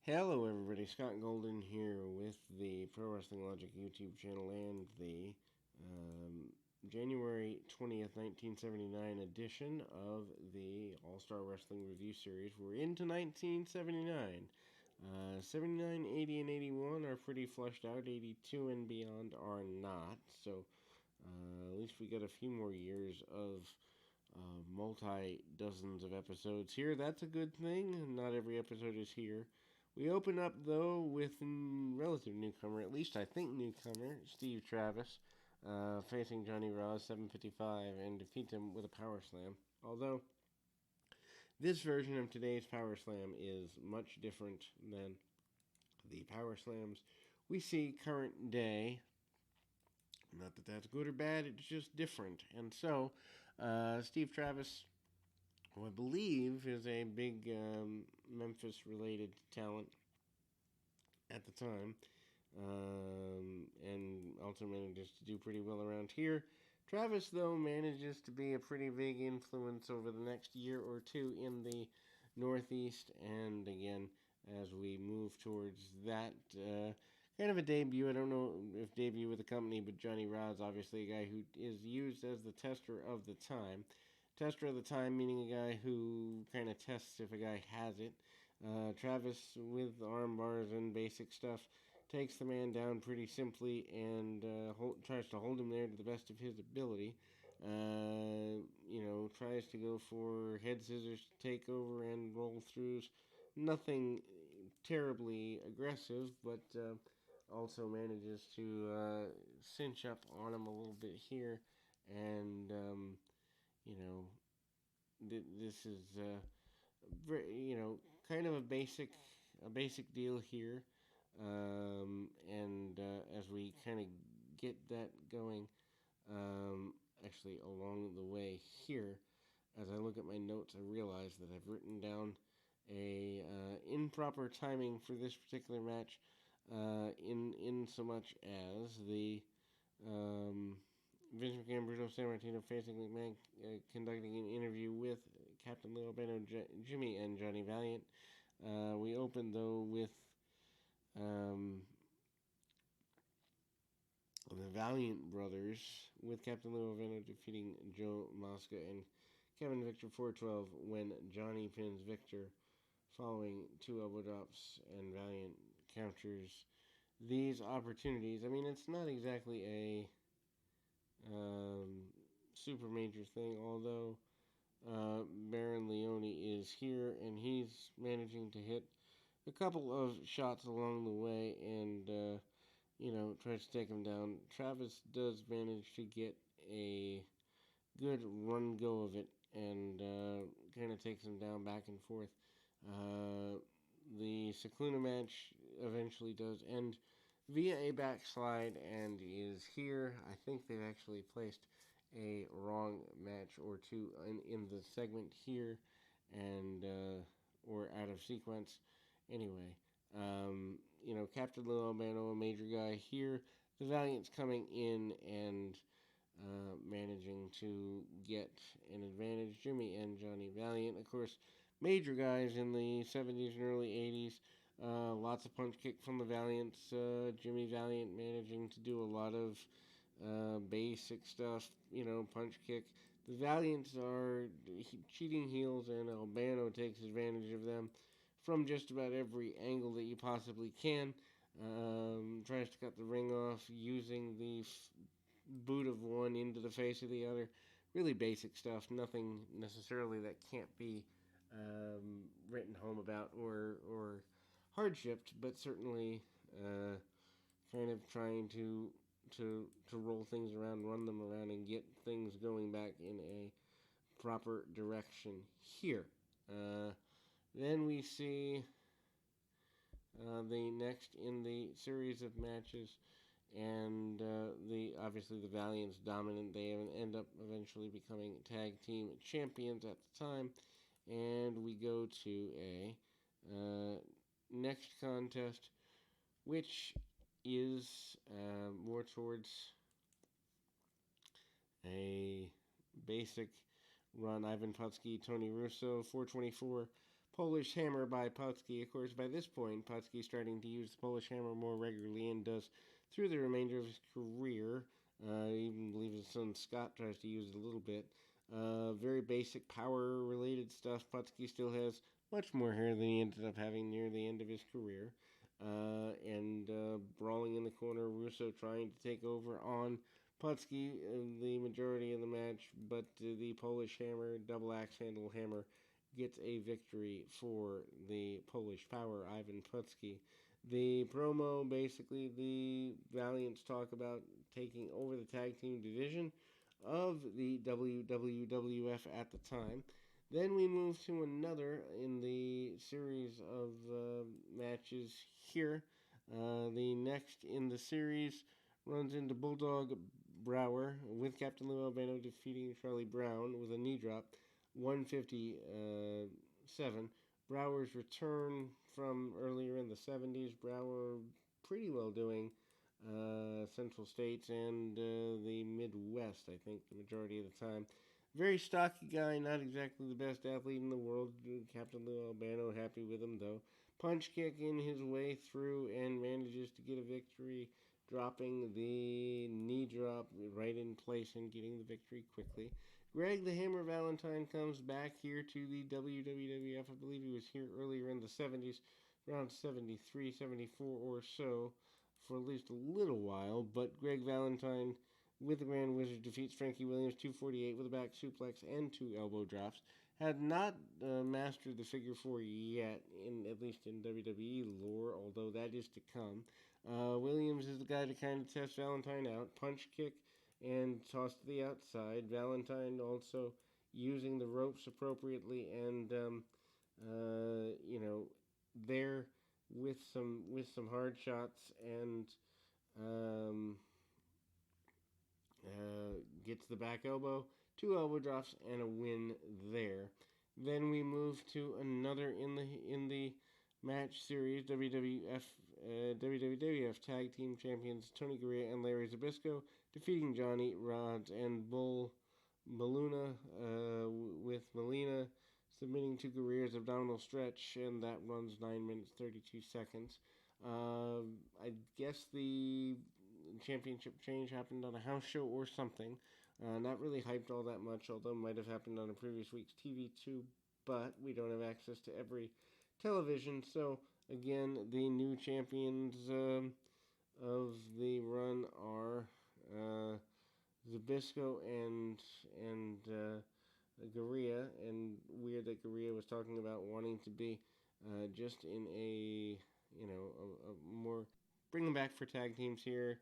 Hello, everybody. Scott Golden here with the Pro Wrestling Logic YouTube channel and the January 20th, 1979 edition of the All Star Wrestling Review Series. We're into 1979. 79, 80, and 81 are pretty flushed out. 82 and beyond are not. So at least we got a few more years of multi dozens of episodes here. That's a good thing. Not every episode is here. We open up, though, with relative newcomer, at least I think newcomer, Steve Travis, facing Johnny Ross, 7:55, and defeats him with a power slam. Although, this version of today's power slam is much different than the power slams we see current day. Not that that's good or bad, it's just different. And so, Steve Travis, who I believe is a big Memphis related talent at the time, and also manages to do pretty well around here. Travis, though, manages to be a pretty big influence over the next year or two in the Northeast, and again, as we move towards that kind of a debut. I don't know if debut with the company, but Johnny Rod's obviously a guy who is used as the tester of the time. Tester of the time meaning a guy who kind of tests if a guy has it. Travis, with arm bars and basic stuff, takes the man down pretty simply and tries to hold him there to the best of his ability. Tries to go for head scissors takeover and roll throughs. Nothing terribly aggressive, but also manages to cinch up on him a little bit here. And, this is kind of a basic deal here. And as we kind of get that going, actually along the way here, as I look at my notes, I realize that I've written down a improper timing for this particular match. In so much as the Vince McMahon, Bruno Sammartino facing McMahon, conducting an interview with Captain Lou Albano, Jimmy, and Johnny Valiant. We opened, though, with um, the Valiant brothers, with Captain Lou Albano defeating Joe Mosca and Kevin Victor 412 when Johnny pins Victor following two elbow drops, and Valiant counters these opportunities. I mean, it's not exactly a super major thing, although Baron Leone is here and he's managing to hit a couple of shots along the way and, tries to take him down. Travis does manage to get a good run go of it and kind of takes him down back and forth. The Cicluna match eventually does end via a backslide and is here. I think they've actually placed a wrong match or two in the segment here and or out of sequence. Anyway, Captain Lou Albano, a major guy here. The Valiant's coming in and managing to get an advantage. Jimmy and Johnny Valiant, of course, major guys in the 70s and early 80s. Lots of punch kick from the Valiants. Jimmy Valiant managing to do a lot of basic stuff, punch kick. The Valiants are cheating heels, and Albano takes advantage of them from just about every angle that you possibly can. Tries to cut the ring off using the boot of one into the face of the other. Really basic stuff, nothing necessarily that can't be written home about or hard-shipped, but certainly kind of trying to roll things around, run them around, and get things going back in a proper direction here. Then we see the next in the series of matches, and obviously the Valiant's dominant. They end up eventually becoming tag team champions at the time, and we go to a next contest, which is more towards a basic run. Ivan Putski, Tony Russo, 424 Polish Hammer by Putski. Of course, by this point, Putski's starting to use the Polish Hammer more regularly and does through the remainder of his career. I even believe his son Scott tries to use it a little bit. Very basic power-related stuff. Putski still has much more hair than he ended up having near the end of his career. And brawling in the corner, Russo trying to take over on Putski the majority of the match, but the Polish Hammer, double axe handle hammer, gets a victory for the Polish power, Ivan Putski. The promo, basically, the Valiants talk about taking over the tag team division of the WWF at the time. Then we move to another in the series of matches here. The next in the series runs into Bulldog Brower with Captain Lou Albano defeating Charlie Brown with a knee drop, 157. Brower's return from earlier in the 70s. Brower pretty well doing Central States and the Midwest, I think, the majority of the time. Very stocky guy, not exactly the best athlete in the world. Captain Lou Albano happy with him, though. Punch kick in his way through and manages to get a victory, dropping the knee drop right in place and getting the victory quickly. Greg the Hammer Valentine comes back here to the WWF. I believe he was here earlier in the 70s, around 73, 74 or so, for at least a little while. But Greg Valentine with the Grand Wizard defeats Frankie Williams 248 with a back suplex and 2 elbow drops. Had not mastered the figure 4 yet, at least in WWE lore, although that is to come. Williams is the guy to kind of test Valentine out. Punch kick and toss to the outside. Valentine also using the ropes appropriately and, there with some hard shots and gets the back elbow, 2 elbow drops, and a win there. Then we move to another in the match series, WWF Tag Team Champions Tony Garea and Larry Zbyszko defeating Johnny Rodz and Bull Maluna, with Melina submitting to Garea's abdominal stretch, and that runs 9 minutes 32 seconds. I guess the championship change happened on a house show or something. Not really hyped all that much, although it might have happened on a previous week's TV too, but we don't have access to every television. So, again, the new champions of the run are Zbyszko and Garea, and weird that Garea was talking about wanting to be just in a more bring them back for tag teams here.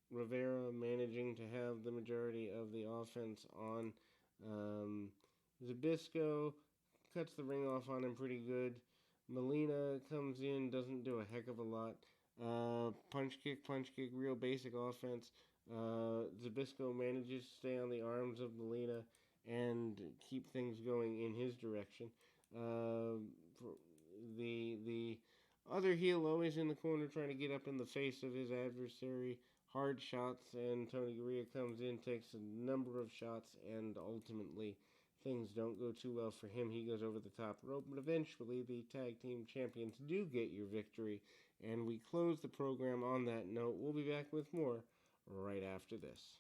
Rivera managing to have the majority of the offense on Zbyszko, cuts the ring off on him pretty good. Melina comes in, doesn't do a heck of a lot. Punch kick, real basic offense. Zbyszko manages to stay on the arms of Melina and keep things going in his direction. The other heel always in the corner trying to get up in the face of his adversary. Hard shots, and Tony Garea comes in, takes a number of shots, and ultimately things don't go too well for him. He goes over the top rope, but eventually the tag team champions do get your victory, and we close the program on that note. We'll be back with more right after this.